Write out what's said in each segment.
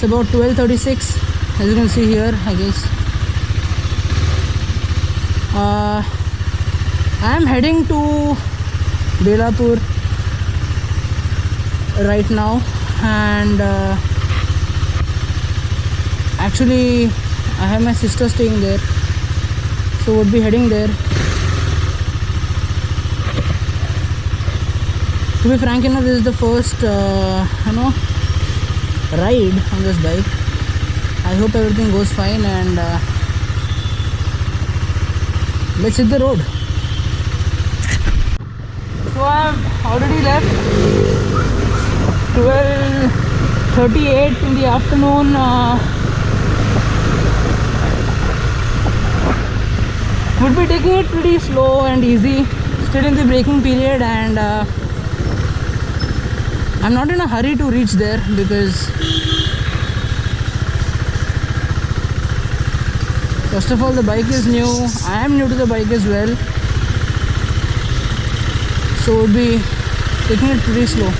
It's about 12:36, as you can see here, I guess. I am heading to Belapur right now, and actually I have my sister staying there, so would be heading there. To be frank enough, this is the first ride on this bike. I hope everything goes fine, and let's hit the road. So I've already left. 12:38 in the afternoon. Would be taking it pretty slow and easy, still in the braking period, and I'm not in a hurry to reach there because first of all, the bike is new. I am new to the bike as well, so would be taking it pretty slow.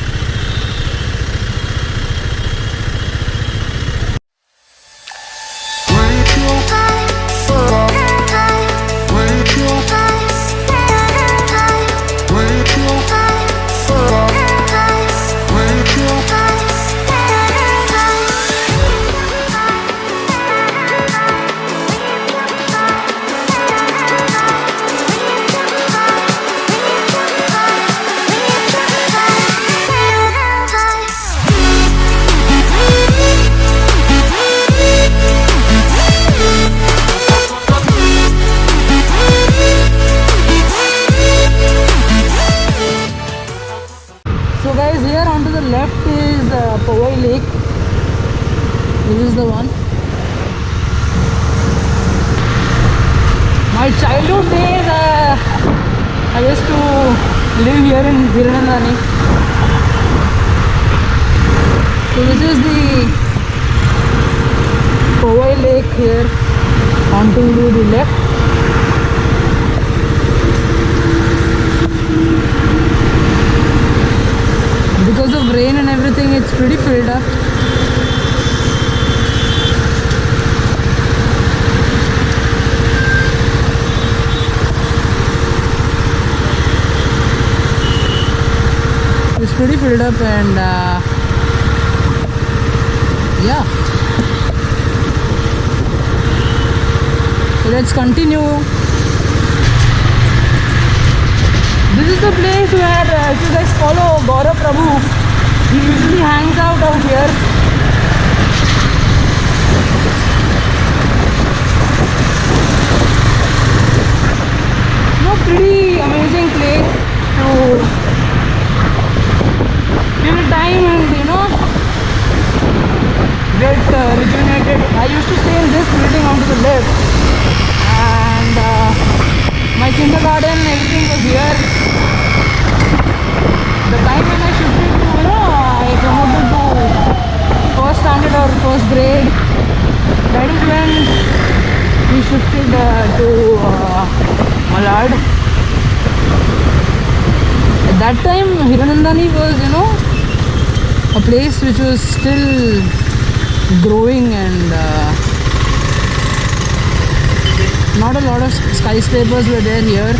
So guys, here onto the left is Powai Lake. This is the one. My childhood days, I used to live here in Hiranandani. So this is the Powai Lake here, onto the left. Because of rain and everything, it's pretty filled up. It's pretty filled up, and yeah. So let's continue. This is the place where, if you guys follow Gaurav Prabhu, he usually hangs out here. Pretty amazing place to give it time and get rejuvenated. I used to stay in this building onto the left, and my kindergarten, everything was here. The time when I shifted to, I promoted to first standard or first grade, that is when we shifted to Malad. At that time, Hiranandani was, a place which was still growing, and not a lot of skyscrapers were there here.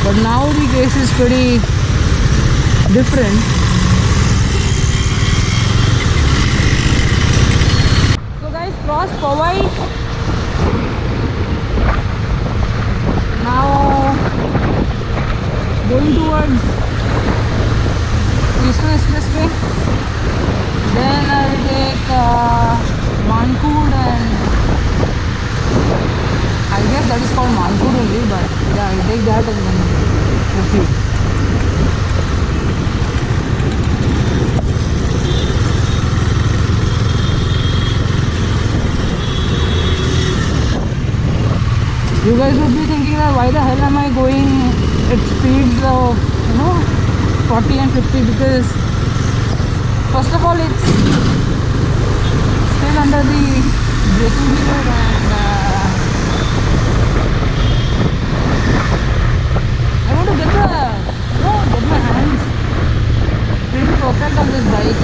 But now the case is pretty different. So guys, cross Powai. Now going towards Eastern Expressway. Then I will take Mankood, and I guess that is called Mankood only, but yeah, I will take that and then proceed. You guys would be thinking that why the hell am I going at speeds of 40 and 50, because first of all it's still under the braking period, and I want to get my hands pretty perfect on this bike.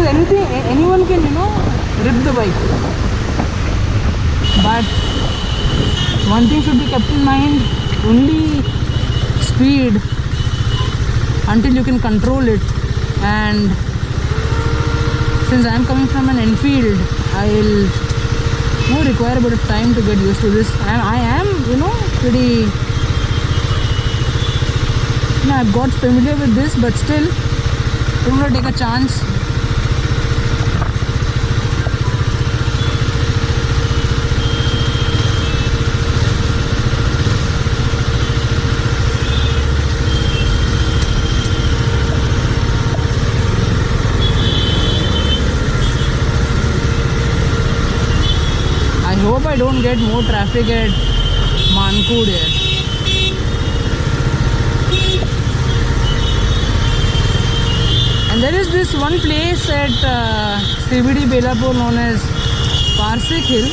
anything, anyone can, you know, rip the bike. But one thing should be kept in mind, only speed until you can control it. And since I am coming from an Enfield, I will require a bit of time to get used to this. And I am, you know, pretty, you know, I've got familiar with this, but still, I'm going to take a chance. I hope I don't get more traffic at Mankud here. And there is this one place at CBD Belapur known as Parsik Hill.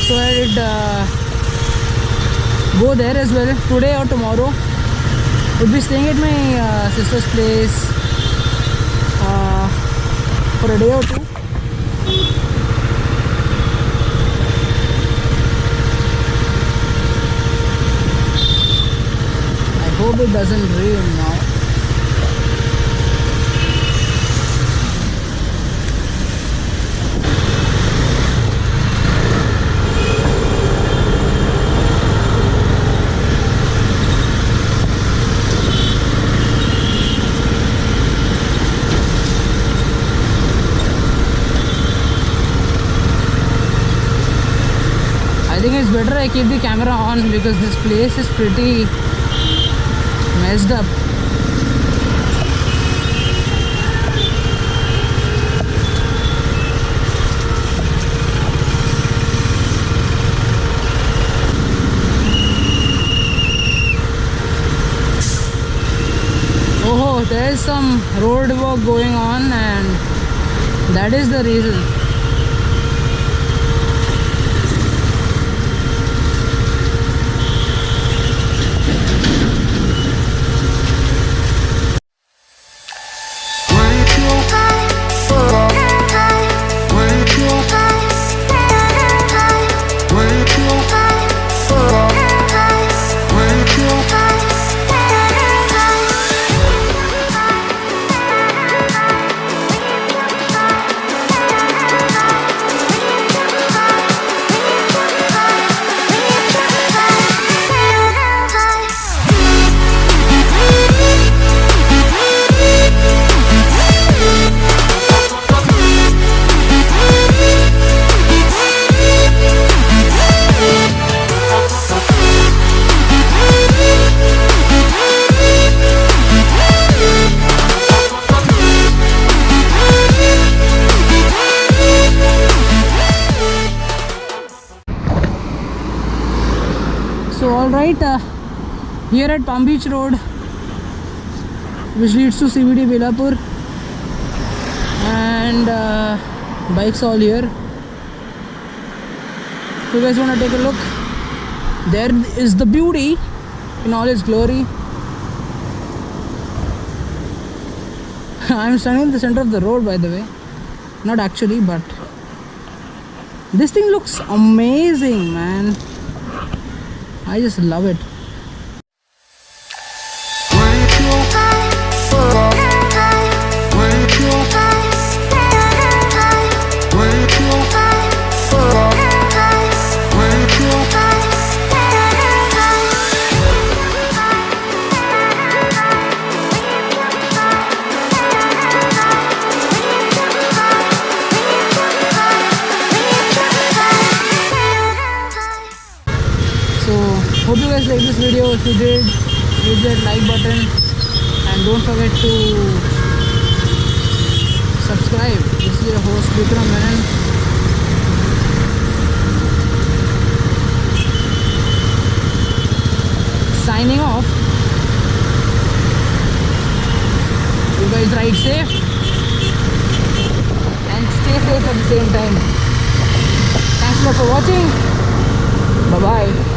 So I did go there as well today or tomorrow. Would be staying at my sister's place for a day or two. I hope it doesn't rain now. I think it's better I keep the camera on because this place is pretty messed up. Oh, there is some road work going on, and that is the reason. So alright, here at Palm Beach Road, which leads to CBD Belapur, and bikes all here. If you guys want to take a look, there is the beauty in all its glory. I'm standing in the center of the road, by the way. Not actually, but this thing looks amazing, man. I just love it. Hope you guys like this video. If you did, hit that like button and don't forget to subscribe. This is your host Vikram Menon. Signing off. You guys ride safe and stay safe at the same time. Thanks a lot for watching. Bye bye.